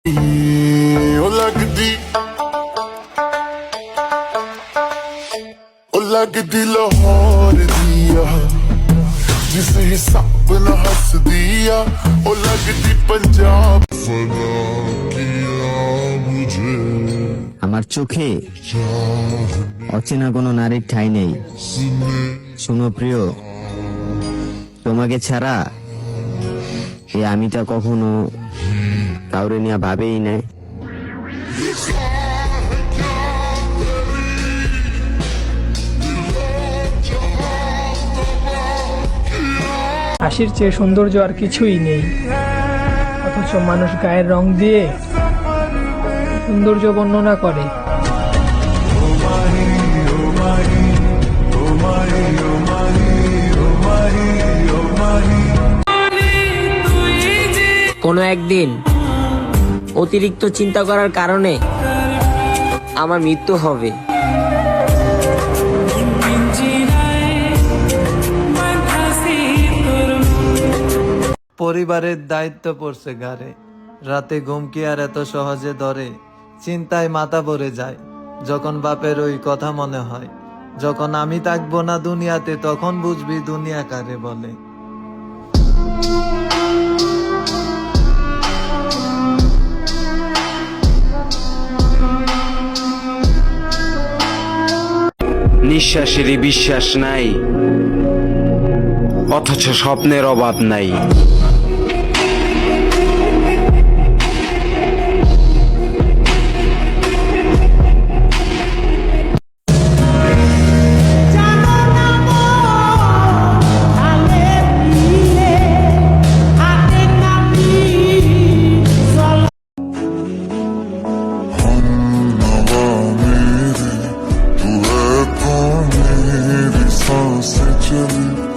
ਉਹ ਲੱਗਦੀ ਲਾਹੌਰ ਦੀ ਆ ਜਿਸ ਹਿਸਾਬ ਨਾਲ ਹੱਸਦੀ ਆ ਉਹ ਲੱਗਦੀ ਪੰਜਾਬ আমার চোখে অচেনা কোনো নারীর ঠাঁই নেই। শুনো প্রিয়, তোমাকে ছাড়া এই আমিটা কখনো কাউরে নিয়ে ভাবেই নাই। হাসির চেয়ে সৌন্দর্য আর কিছুই নেই, অথচ মানুষ গায়ের রং দিয়ে সৌন্দর্য বর্ণনা করে। কোনো একদিন অতিরিক্ত চিন্তা করার কারণে আমার মৃত্যু হবে। পরিবারের দায়িত্ব পড়ছে ঘাড়ে, রাতে ঘুম কি আর এত সহজে ধরে? চিন্তায় মাথা ভরে যায় যখন বাপের ওই কথা মনে হয়। যখন আমি থাকবো না দুনিয়াতে তখন বুঝবি দুনিয়া কারে বলে। নিঃশ্বাসেরই বিশ্বাস নাই, অথচ স্বপ্নের অভাব নাই। सांसें चली